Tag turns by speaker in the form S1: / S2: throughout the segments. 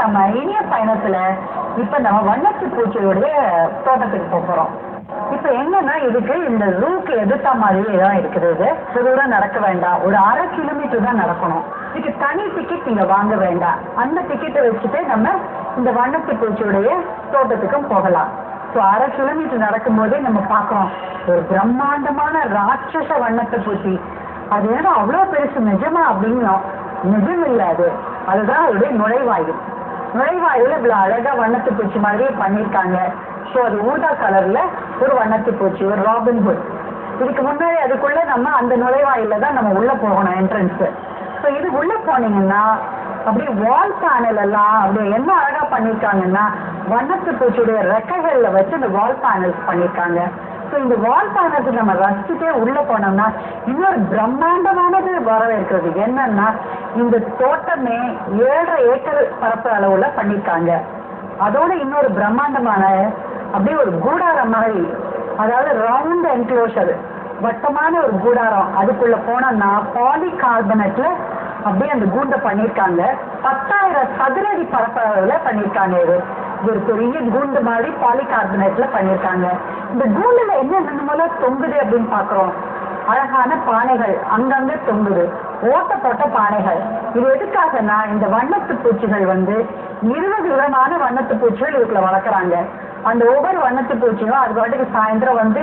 S1: நம்ம இனிய பயணத்துல இப்ப நம்ம வண்ணத்து பூச்சியோடைய தோட்டத்துக்கு போறோம். இப்ப என்னன்னா இதுக்கு இந்த ரூக்கு எதிர்த்த மாதிரியே தான் இருக்குது. இது தூரம் நடக்க வேண்டாம், ஒரு 1/2 கிலோமீட்டர் தான் நடக்கணும். இதுக்கு தனி டிக்கெட் நீங்க வாங்க வேண்டாம். அந்த டிக்கெட்டை வச்சுட்டு நம்ம இந்த வண்ணத்து பூச்சியுடைய தோட்டத்துக்கும் போகலாம். ஸோ 1/2 கிலோமீட்டர் நடக்கும் போதே நம்ம பார்க்கிறோம் ஒரு பிரம்மாண்டமான ராட்சச வண்ணத்து பூச்சி. அது ஏன்னா அவ்வளவு பெருசு நிஜமா அப்படிங்கிறோம். நிஜம் இல்லை, அதுதான் அவருடைய நுழைவாயில். நுழைவாயில் இவ்வளவு அழகா வண்ணத்து பூச்சி மாதிரியே பண்ணியிருக்காங்க. ஸோ அது ஊதா கலர்ல ஒரு வண்ணத்து பூச்சி, ஒரு ராபின்ஹுட். இதுக்கு முன்னாடி அதுக்குள்ள நம்ம அந்த நுழைவாயில தான் நம்ம உள்ள போகணும், என்ட்ரன்ஸ். ஸோ இது உள்ள போனீங்கன்னா அப்படியே வால் பேனல் எல்லாம் அப்படியே என்ன அழகா பண்ணிருக்காங்கன்னா வண்ணத்து பூச்சியுடைய ரெக்கைகள்ல வச்சு இந்த வால் பேனல்ஸ் பண்ணிருக்காங்க. ஸோ இந்த வால் பேனல்ஸ் நம்ம ரசிச்சுட்டே உள்ள போனோம்னா இன்னொரு பிரம்மாண்டமானது வரவேற்கிறது. என்னன்னா இந்த தோட்டமே 7.5 ஏக்கர் பரப்பு அளவுல பண்ணிருக்காங்க. அதோட இன்னொரு பிரம்மாண்டமான அப்படியே ஒரு கூடாரம் மாதிரி, அதாவது ரவுண்ட் என்க்ளோஷர், வட்டமான ஒரு கூடாரம். அதுக்குள்ள போனோம்னா பாலிகார்பனேட்ல அப்படியே அந்த கூண்டை பண்ணிருக்காங்க. 10,000 சதுரடி பரப்பளவுல பண்ணிருக்காங்க. இது ஒரு பெரிய கூண்டு மாதிரி பாலிகார்பனேட்ல பண்ணிருக்காங்க. இந்த கூண்டுல என்ன தொங்குது அப்படின்னு பாக்குறோம். அழகான பானைகள் அங்கங்க தொங்குது, ஓட்ட போட்ட பானைகள். இது எதுக்காகனா இந்த வண்ணத்து பூச்சிகள் 20 விதமான வண்ணத்து பூச்சிகள் இதுக்குள்ள வளர்க்குறாங்க. அந்த ஒவ்வொரு வண்ணத்து பூச்சியும் அது பாட்டுக்கு சாயந்தரம்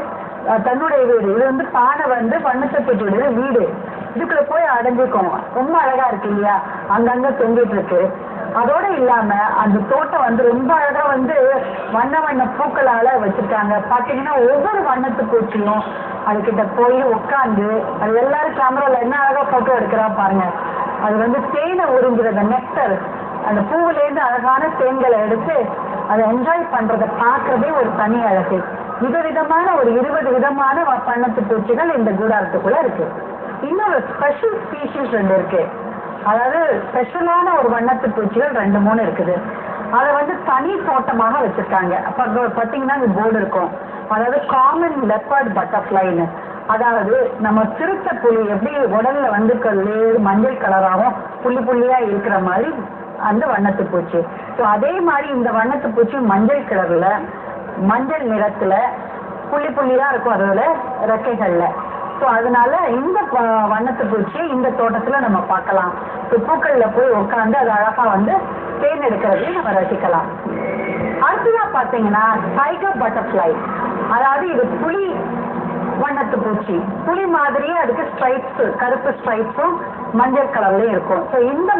S1: தன்னுடைய வீடு, இது பானை வண்ணத்து பூச்சியுடைய வீடு, இதுக்குள்ள போய் அடைஞ்சிக்கும். ரொம்ப அழகா இருக்கு இல்லையா, அங்கங்க தொங்கிட்டு இருக்கு. அதோட இல்லாம அந்த தோட்டம் ரொம்ப அழகா வண்ண வண்ண பூக்களால வச்சிருக்காங்க. பாத்தீங்கன்னா ஒவ்வொரு வண்ணத்து பூச்சியும் அதுகிட்ட போய் உட்காந்து, அது எல்லாரும் கேமரால என்ன அழகா போட்டோ எடுக்கிறா பாருங்க. அது தேனை உறிஞ்சுறது, நெக்டர், அந்த பூவிலேருந்து அழகான தேன்களை எடுத்து அதை என்ஜாய் பண்றதை பார்க்கறதே ஒரு தனி அழகு. விதவிதமான ஒரு 20 விதமான வண்ணத்து பூச்சிகள் இந்த கூடாரத்துக்குள்ள இருக்கு. இன்னொரு ஸ்பெஷல் ஸ்பீஷீஸ் 2 இருக்கு. அதாவது ஸ்பெஷலான ஒரு வண்ணத்து பூச்சிகள் 2-3 இருக்குது. அதை தனி தோட்டமாக வச்சிருக்காங்க. அப்ப பாத்தீங்கன்னா இந்த போர்டு இருக்கும், அதாவது காமன் லெப்பர்ட் பட்டர்ஃப்ளைன்னு. அதாவது நம்ம சிறுத்தை புலி எப்படி உடல்ல மஞ்சள் கலராகவும் புள்ளி புள்ளியா இருக்கிற மாதிரி அந்த வண்ணத்து பூச்சி. ஸோ அதே மாதிரி இந்த வண்ணத்து பூச்சி மஞ்சள் கலர்ல, மஞ்சள் நிறத்துல புள்ளி புள்ளியா இருக்கும் அதோட ரெக்கைகள்ல. ஸோ அதனால இந்த வண்ணத்து பூச்சி இந்த தோட்டத்துல நம்ம பார்க்கலாம். பூக்கள்ல போய் உட்காந்து அது அழகா தேன் எடுக்கிறதையும் நம்ம ரசிக்கலாம். அடுத்ததா பாத்தீங்கன்னா டைகர் பட்டர்ஃப்ளை, அதாவது இது புலி வண்ணத்து பூச்சி. புலி மாதிரியே அதுக்கு ஸ்ட்ரைப்ஸ், கருப்பு ஸ்ட்ரைப்ஸும் மஞ்சள் கலர்லயும் இருக்கும். ஸோ இந்த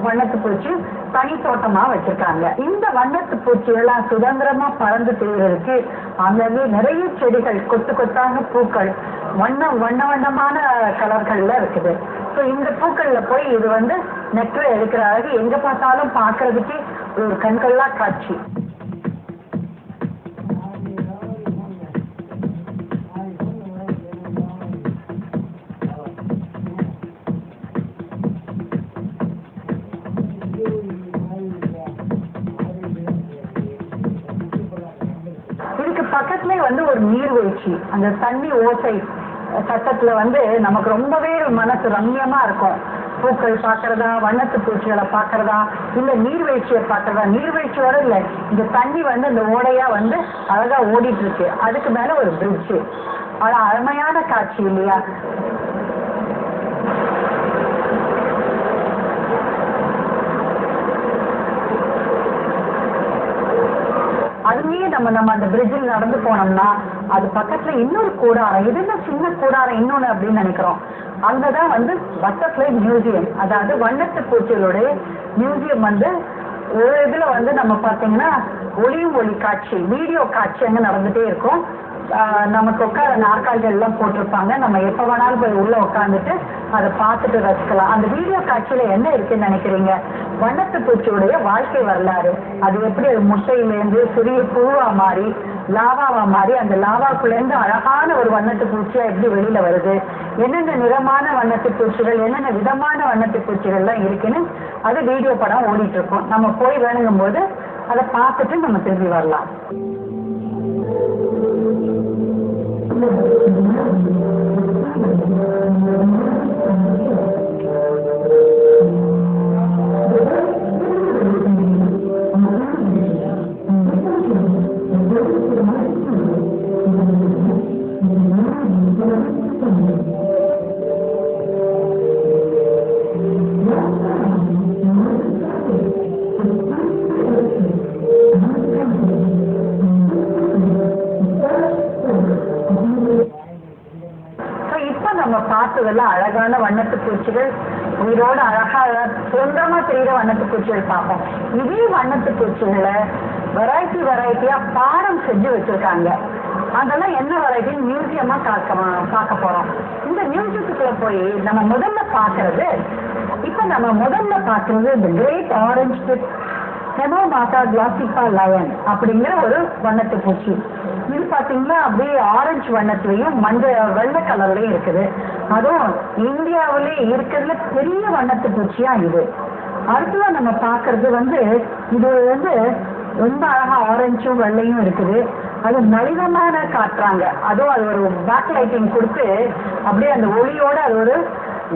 S1: வண்ணத்து பூச்சி தனி தோட்டமா வச்சிருக்காங்க. இந்த வண்ணத்து பூச்சி எல்லாம் சுதந்திரமா பறந்து திரிவதற்கு அங்கங்கே நிறைய செடிகள், கொத்து கொத்தாக பூக்கள் வண்ணமான கலர்கள்ல இருக்குது. ஸோ இந்த பூக்கள்ல போய் இது நெக்டர் எடுக்கிற அழகு எங்க பார்த்தாலும் பார்க்கறதுக்கு ஒரு கண்கொள்ளா காட்சி. இதுக்கு பக்கத்துலயே ஒரு நீர்வீழ்ச்சி, அந்த தண்ணி ஓசை சத்தத்துல நமக்கு ரொம்பவே மனசு ரம்யமா இருக்கும். பூக்கள் பாக்குறதா, வண்ணத்து பூச்சிகளை பாக்குறதா, இல்ல நீர்வீழ்ச்சியை பாக்குறதா. நீர்வீழ்ச்சியோட இல்ல, இந்த தண்ணி இந்த ஓடையா அழகா ஓடிட்டு இருக்கு. அதுக்கு மேல ஒரு பிரிட்ஜ். அருமையான காட்சி இல்லையா? அதுலயே நம்ம அந்த பிரிட்ஜில் நடந்து போனோம்னா அது பக்கத்துல இன்னொரு கூடாரம், இது என்ன சின்ன கூடாரம் இன்னொன்னு அப்படின்னு நினைக்கிறோம். அங்கதான் பட்டர்ஃப்ளை மியூசியம், அதாவது வண்ணத்து பூச்சிகளுடைய மியூசியம். ஒரு இதுல நம்ம பாத்தீங்கன்னா ஒளியும் ஒளி காட்சி, வீடியோ காட்சி அங்க நடந்துட்டே இருக்கும். நமக்கு உட்கார நாற்காலிகள் எல்லாம் போட்டிருப்பாங்க. நம்ம எப்ப வேணாலும் போய் உள்ள உட்காந்துட்டு அதை பார்த்துட்டு ரசிக்கலாம். அந்த வீடியோ காட்சியில என்ன இருக்குன்னு நினைக்கிறீங்க? வண்ணத்து பூச்சியுடைய வாழ்க்கை வரலாறு, அது எப்படி அது முட்டையிலேருந்து சிறிய பூவா மாறி லாவாவா மாறி அந்த லாவாக்குள்ளேருந்து அழகான ஒரு வண்ணத்து பூச்சியா எப்படி வெளியில வருது, என்னென்ன நிறமான வண்ணத்து பூச்சிகள், என்னென்ன விதமான வண்ணத்து பூச்சிகள் எல்லாம் இருக்குன்னு அது வீடியோ படம் ஓடிட்டு இருக்கும். நம்ம போய் வேணுங்கும் போது அதை பார்த்துட்டு நம்ம திரும்பி வரலாம். பார்த்ததுல அழகான வண்ணத்து பூச்சிகள், உயிரோட அழகா சுதந்திரமா தெரியுற வண்ணத்து பூச்சிகள் பார்ப்போம். இதே வண்ணத்து பூச்சிகளை வெரைட்டியா பாடம் செஞ்சு வச்சிருக்காங்க. அதெல்லாம் என்ன வெரைட்டி மியூசியமா பார்க்க போறோம். இந்த மியூசியத்துக்குள்ள போய் நம்ம முதல்ல பாக்குறது இந்த கிரேட் ஆரஞ்சு ஹெமோமாட்டா கிளாசிகா லயன் அப்படிங்கிற ஒரு வண்ணத்து பூச்சி. இது பாத்தீங்கன்னா அப்படியே ஆரஞ்சு வண்ணத்துலயும் வெள்ளை கலர்லயும் இருக்குது. அதுவும் இந்தியாவிலே இருக்கிறதுல பெரிய வண்ணத்து பூச்சியா இது. அடுத்ததான் நம்ம பாக்குறது இது ரொம்ப அழகா ஆரஞ்சும் வெள்ளையும் இருக்குது. அது நளினமான காட்டுறாங்க. அதுவும் அது ஒரு பேக் லைட்டிங் கொடுத்து அப்படியே அந்த ஒளியோட அது ஒரு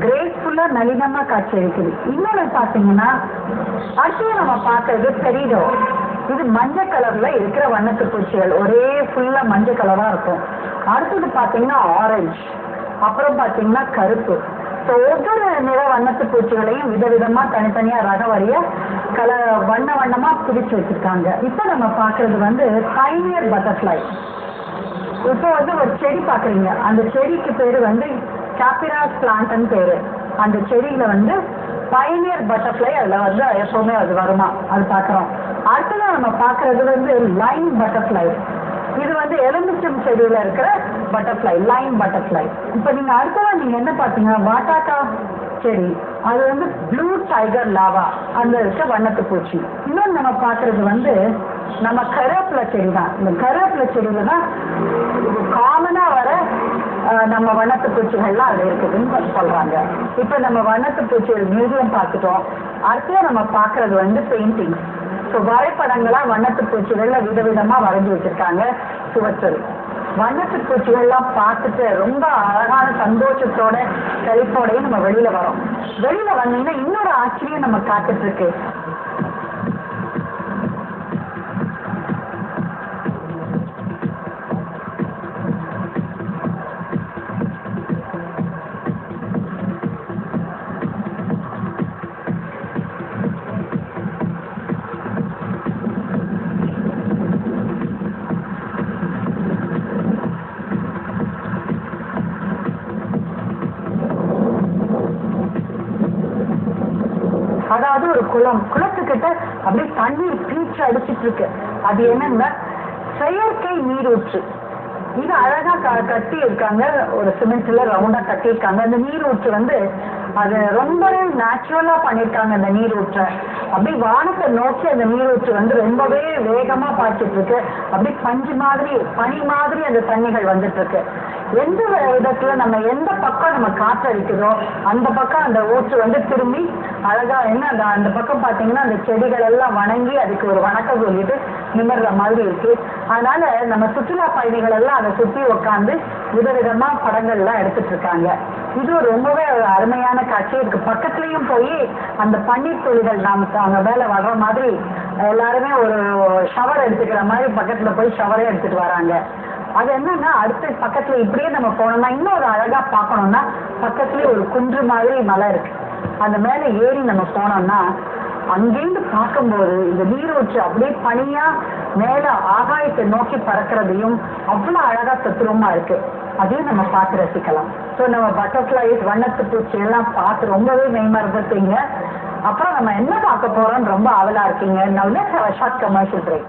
S1: கிரேஸ்ஃபுல்லா நளினமா காட்சி இருக்குது. இன்னொன்னு பாத்தீங்கன்னா அடுத்து நம்ம பாக்குறது பெரிடோ. இது மஞ்சள் கலர்ல இருக்கிற வண்ணத்து பூச்சிகள், ஒரே ஃபுல்லா மஞ்சள் கலரா இருக்கும். அடுத்தது பாத்தீங்கன்னா ஆரஞ்சு, அப்புறம் பாத்தீங்கன்னா கருப்பு. ஒவ்வொரு நிற வண்ணத்து பூச்சிகளையும் விதவிதமா தனித்தனியா ரகவரிய வண்ணமா பிரிச்சு வச்சிருக்காங்க. இப்ப நம்ம பாக்குறது பைனியர் பட்டர்ஃபிளை. இப்போ ஒரு செடி பாக்குறீங்க, அந்த செடிக்கு பேரு சாப்பிராஸ் பிளான்ட்னு பேரு. அந்த செடியில பைனியர் பட்டர்ஃபிளை அதுல எப்பவுமே அது வருமா, அது பாக்குறோம். அடுத்ததான் நம்ம பாக்குறது லைன் பட்டர்ஃபிளை. இது எலுமிச்சம் செடியில இருக்கிற பட்டர்ஃபிளை, லைன் பட்டர்ஃபிளை. இப்ப நீங்க அடுத்ததான் நீங்க என்ன பாத்தீங்கன்னா வாட்டாக்கா செடி, அது ப்ளூ டைகர் லாவா அந்த இருக்க வண்ணத்து பூச்சி. இன்னொன்று நம்ம பாக்குறது நம்ம கருவேப்பிலை செடி தான். இந்த கருவேப்பிலை செடியில தான் காமனா வர நம்ம வண்ணத்து பூச்சிகள்லாம் அது இருக்குதுன்னு சொல்றாங்க. இப்ப நம்ம வண்ணத்து பூச்சிகள் மியூசியம் பார்த்துட்டோம். அடுத்தது நம்ம பாக்குறது பெயிண்டிங். வரைபடங்களா வண்ணத்து பூச்சிகள்ல விதவிதமா வரைஞ்சி வச்சிருக்காங்க சுவற்றில். வண்ணத்து பூச்சிகள்லாம் பார்த்துட்டு ரொம்ப அழகான சந்தோஷத்தோட செழிப்போடையும் நம்ம வெளியில வரோம். வெளியில வந்தீங்கன்னா இன்னொரு ஆச்சரியம் நம்ம காத்துட்டு இருக்கு. அதாவது ஒரு குளத்துக்கிட்ட அப்படியே தண்ணீர் பீச்சு அடிச்சிட்டு இருக்கு. அது என்னன்னா செயற்கை நீரூற்று. இது அழகா கட்டி இருக்காங்க, ஒரு சிமெண்ட்ல ரவுண்டா கட்டி இருக்காங்க. அந்த நீரூற்று அது ரொம்பவே நேச்சுரலா பண்ணிருக்காங்க. அந்த நீரூற்றை அப்படி வானத்தை நோக்கி அந்த நீரூற்று ரொம்பவே வேகமா பாய்ச்சிட்டு இருக்கு. அப்படி பனி மாதிரி அந்த தண்ணிகள் வந்துட்டு இருக்கு. எந்த விதத்துல நம்ம எந்த பக்கம் நம்ம காற்றடிக்குதோ அந்த பக்கம் அந்த ஊற்று திரும்பி அழகா அந்த பக்கம் பாத்தீங்கன்னா அந்த செடிகள் எல்லாம் வணங்கி அதுக்கு ஒரு வணக்கம் சொல்லிட்டு நிமிர்ற மாதிரி இருக்கு. அதனால நம்ம சுற்றுலா பயணிகள் எல்லாம் அதை சுத்தி உட்காந்து விதவிதமா படங்கள் எல்லாம் எடுத்துட்டு இருக்காங்க. இது ரொம்பவே ஒரு அருமையான காட்சி. இதுக்கு பக்கத்துலயும் போய் அந்த பன்னீர் துளிகள் அவங்க மேல வர்ற மாதிரி எல்லாருமே ஒரு ஷவர் எடுத்துக்கிற மாதிரி பக்கத்துல போய் ஷவரே எடுத்துட்டு வராங்க. அது என்னன்னா அடுத்த பக்கத்துல இப்படியே நம்ம போனோம்னா இன்னொரு அழகா பார்க்கணும்னா பக்கத்துலயே ஒரு குன்று மாதிரி மலை இருக்கு. அந்த மேல ஏறி நம்ம போனோம்னா அங்கிருந்து பார்க்கும்போது இந்த நீரூற்று அப்படியே பனியா மேல ஆகாயத்தை நோக்கி பறக்கிறதையும் அவ்வளவு அழகா தத்துவமா இருக்கு. அதையும் நம்ம பார்த்து ரசிக்கலாம். நம்ம பட்டர்ஃபிளைஸ் வண்ணத்து பூச்சி எல்லாம் பார்த்து ரொம்பவே மெய்மறந்துட்டீங்க. அப்புறம் நம்ம என்ன பார்க்க போறோம்னு ரொம்ப ஆவலா இருக்கீங்க. Now let's have a short commercial break.